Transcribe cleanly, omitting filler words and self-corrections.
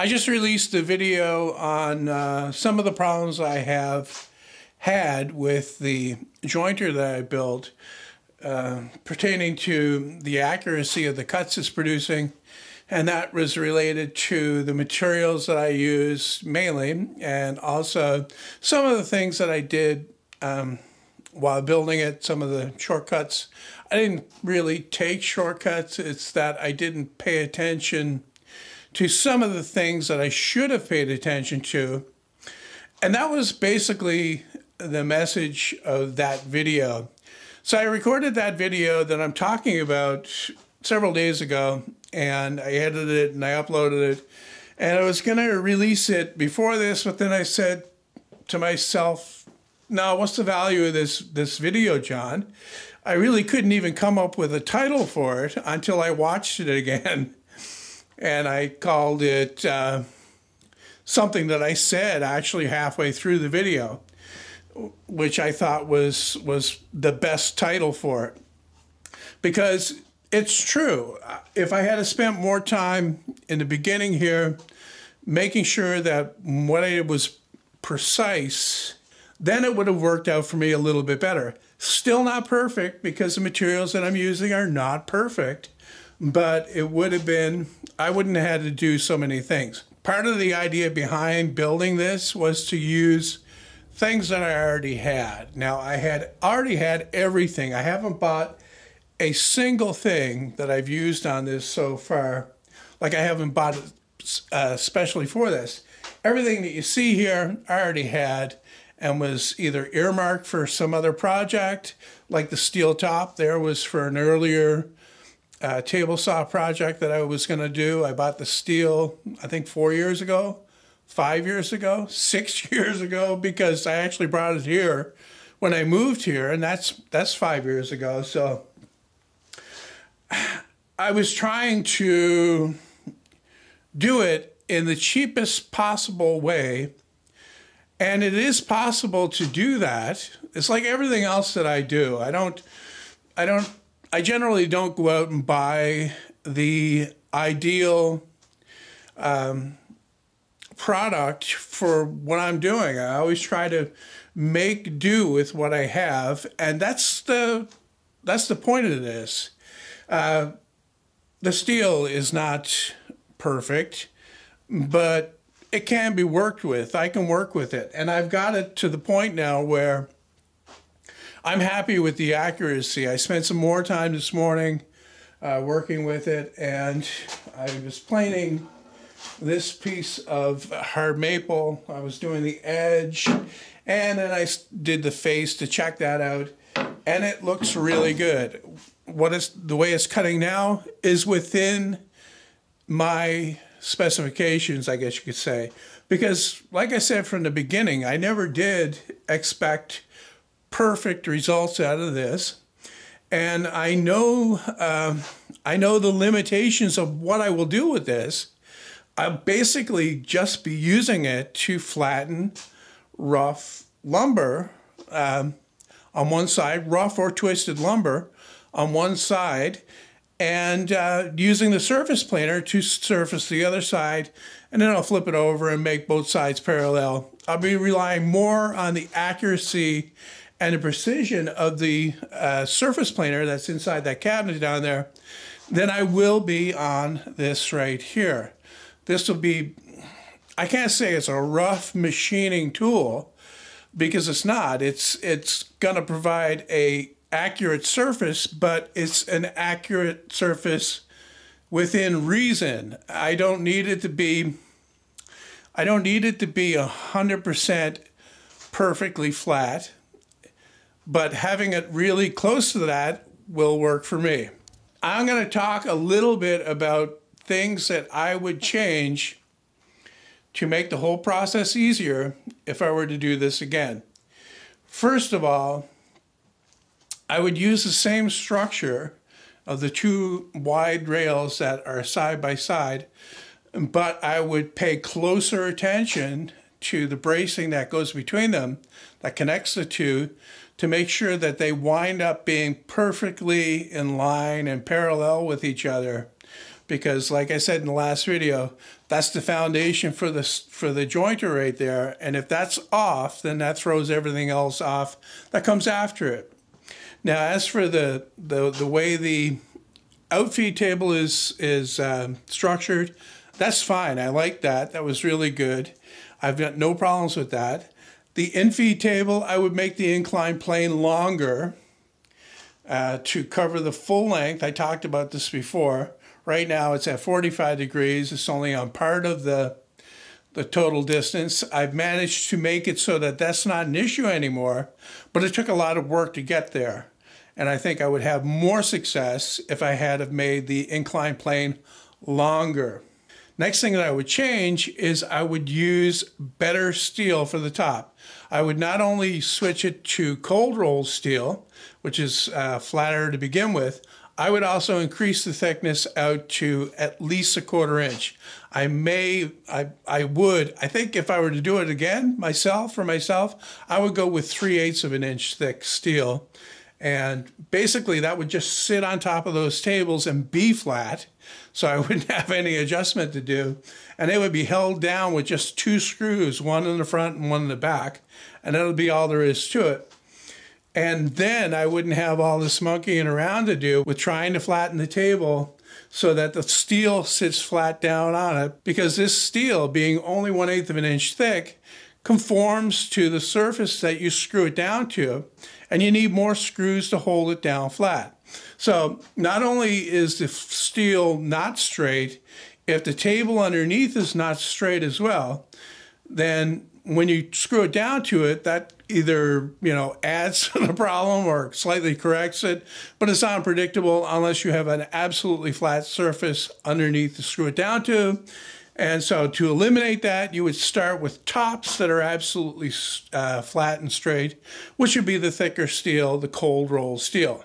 I just released a video on some of the problems I have had with the jointer that I built pertaining to the accuracy of the cuts it's producing. And that was related to the materials that I use mainly, and also some of the things that I did while building it, some of the shortcuts. I didn't really take shortcuts. It's that I didn't pay attention to some of the things that I should have paid attention to. And that was basically the message of that video. So I recorded that video that I'm talking about several days ago, and I edited it and I uploaded it. And I was going to release it before this, but then I said to myself, no, what's the value of this video, John? I really couldn't even come up with a title for it until I watched it again. And I called it something that I said actually halfway through the video, which I thought was the best title for it. Because it's true. If I had spent more time in the beginning here making sure that what I did was precise, then it would have worked out for me a little bit better. Still not perfect because the materials that I'm using are not perfect, but it would have been, I wouldn't have had to do so many things. Part of the idea behind building this was to use things that I already had. Now, I had already had everything. I haven't bought a single thing that I've used on this so far. Like, I haven't bought it especially for this. Everything that you see here, I already had and was either earmarked for some other project, like the steel top there was for an earlier table saw project that I was going to do. I bought the steel, I think 4 years ago, 5 years ago, 6 years ago, because I actually brought it here when I moved here, and that's 5 years ago. So I was trying to do it in the cheapest possible way, and it is possible to do that. It's like everything else that I do. I generally don't go out and buy the ideal product for what I'm doing. I always try to make do with what I have, and that's the point of this. The steel is not perfect, but it can be worked with. I can work with it, and I've got it to the point now where I'm happy with the accuracy. I spent some more time this morning working with it, and I was planing this piece of hard maple. I was doing the edge, and then I did the face to check that out, and it looks really good. The way it's cutting now is within my specifications, I guess you could say, because like I said from the beginning, I never did expect perfect results out of this, and I know the limitations of what I will do with this. I'll basically just be using it to flatten rough lumber on one side, rough or twisted lumber on one side, and using the surface planer to surface the other side, and then I'll flip it over and make both sides parallel. I'll be relying more on the accuracy and the precision of the surface planer that's inside that cabinet down there than I will be on this right here. This will be, I can't say it's a rough machining tool because it's not. It's going to provide a accurate surface, but it's an accurate surface within reason. I don't need it to be 100% perfectly flat, but having it really close to that will work for me. I'm going to talk a little bit about things that I would change to make the whole process easier if I were to do this again. First of all, I would use the same structure of the two wide rails that are side by side, but I would pay closer attention to the bracing that goes between them, that connects the two, to make sure that they wind up being perfectly in line and parallel with each other. because like I said in the last video, that's the foundation for the jointer right there. And if that's off, then that throws everything else off that comes after it. Now, as for the way the outfeed table is structured, that's fine. I like that. That was really good. I've got no problems with that. The infeed table, I would make the inclined plane longer to cover the full length. I talked about this before. Right now it's at 45 degrees. It's only on part of the total distance. I've managed to make it so that that's not an issue anymore, but it took a lot of work to get there. And I think I would have more success if I had have made the inclined plane longer. Next thing that I would change is I would use better steel for the top. I would not only switch it to cold rolled steel, which is flatter to begin with, I would also increase the thickness out to at least 1/4 inch. I think if I were to do it again for myself, I would go with 3/8 of an inch thick steel. And basically that would just sit on top of those tables and be flat. So I wouldn't have any adjustment to do. And they would be held down with just 2 screws, one in the front and one in the back. And that'll be all there is to it. And then I wouldn't have all this monkeying around to do with trying to flatten the table so that the steel sits flat down on it. Because this steel, being only 1/8 of an inch thick, conforms to the surface that you screw it down to. And you need more screws to hold it down flat. So not only is the steel not straight, if the table underneath is not straight as well, then when you screw it down to it, that either, adds to the problem or slightly corrects it, but it's unpredictable unless you have an absolutely flat surface underneath to screw it down to. And so to eliminate that, you would start with tops that are absolutely flat and straight, which would be the thicker steel, the cold roll steel.